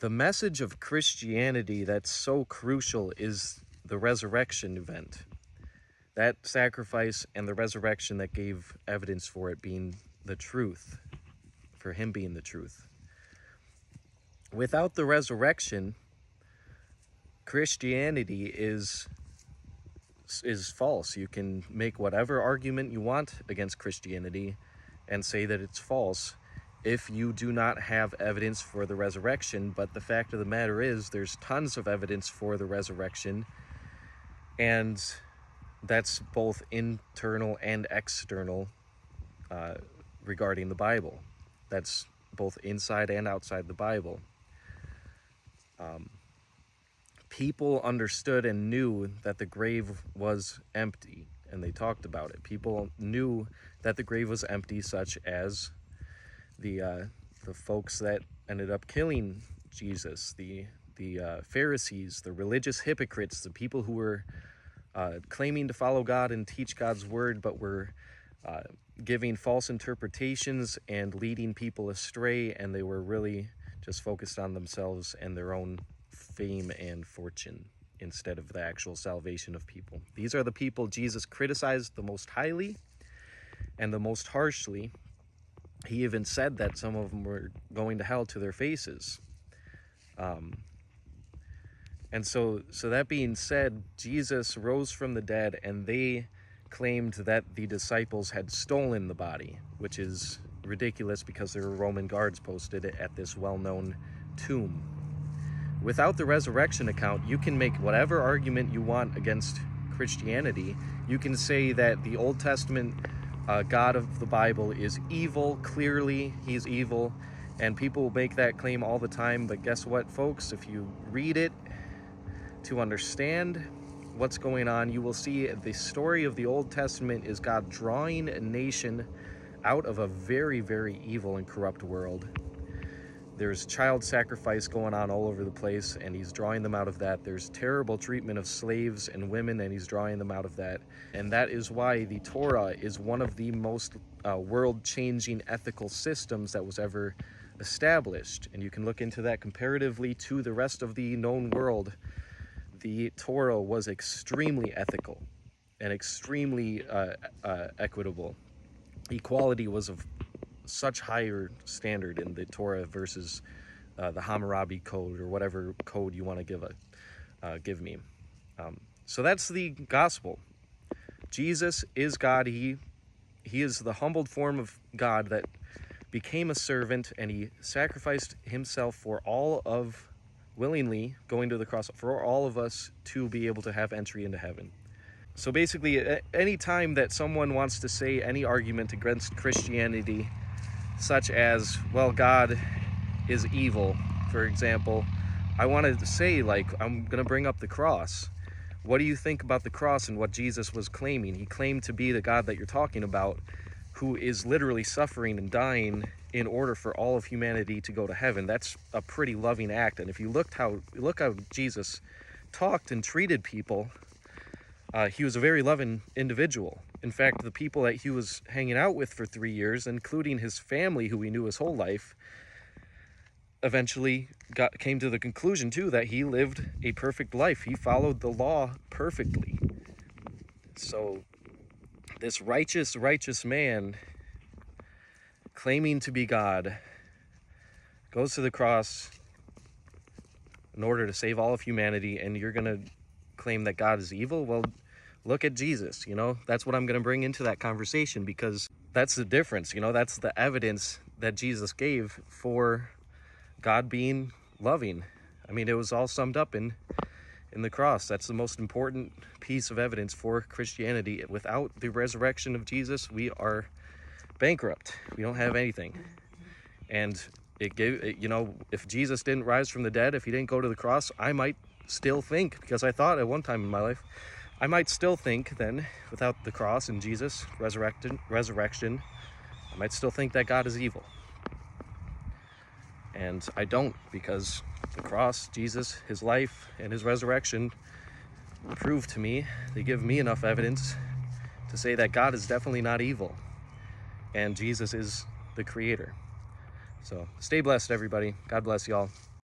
The message of Christianity that's so crucial is the resurrection event. That sacrifice and the resurrection that gave evidence for it being the truth, for him being the truth. Without the resurrection, Christianity is false. You can make whatever argument you want against Christianity and say that it's false if you do not have evidence for the resurrection. But the fact of the matter is there's tons of evidence for the resurrection, and that's both internal and external regarding the Bible. That's both inside and outside the Bible. People understood and knew that the grave was empty, and they talked about it. People knew that the grave was empty, such as the folks that ended up killing Jesus, the Pharisees, the religious hypocrites, the people who were claiming to follow God and teach God's word, but were giving false interpretations and leading people astray, and they were really just focused on themselves and their own fame and fortune instead of the actual salvation of people. These are the people Jesus criticized the most highly and the most harshly. He even said that some of them were going to hell to their faces. And so that being said, Jesus rose from the dead, and they claimed that the disciples had stolen the body, which is ridiculous because there were Roman guards posted at this well-known tomb. Without the resurrection account, you can make whatever argument you want against Christianity. You can say that the Old Testament God of the Bible is evil. Clearly, he's evil, and people make that claim all the time. But guess what, folks? If you read it to understand what's going on, you will see the story of the Old Testament is God drawing a nation out of a very, very evil and corrupt world. There's child sacrifice going on all over the place, and he's drawing them out of that. There's terrible treatment of slaves and women, and he's drawing them out of that. And that is why the Torah is one of the most world-changing ethical systems that was ever established. And you can look into that comparatively to the rest of the known world. The Torah was extremely ethical and extremely equitable. Equality was of such higher standard in the Torah versus the Hammurabi Code, or whatever code you want to give me. So that's the gospel. Jesus is God. He is the humbled form of God that became a servant, and he sacrificed himself for willingly going to the cross for all of us to be able to have entry into heaven. So basically, any time that someone wants to say any argument against Christianity, such as, well, God is evil, for example, I wanted to say, I'm going to bring up the cross. What do you think about the cross and what Jesus was claiming? He claimed to be the God that you're talking about, who is literally suffering and dying in order for all of humanity to go to heaven. That's a pretty loving act. And if you look how Jesus talked and treated people, he was a very loving individual. In fact, the people that he was hanging out with for 3 years, including his family, who he knew his whole life, eventually came to the conclusion, too, that he lived a perfect life. He followed the law perfectly. So this righteous man, claiming to be God, goes to the cross in order to save all of humanity, and you're going to claim that God is evil? Well, look at Jesus, that's what I'm going to bring into that conversation, because that's the difference, that's the evidence that Jesus gave for God being loving. I mean, it was all summed up in the cross. That's the most important piece of evidence for Christianity. Without the resurrection of Jesus, we are bankrupt. We don't have anything. And if Jesus didn't rise from the dead, if he didn't go to the cross, I might still think, because I thought at one time in my life, I might still think then, without the cross and Jesus' resurrection, I might still think that God is evil. And I don't, because the cross, Jesus, his life, and his resurrection prove to me, they give me enough evidence to say that God is definitely not evil, and Jesus is the creator. So stay blessed, everybody. God bless y'all.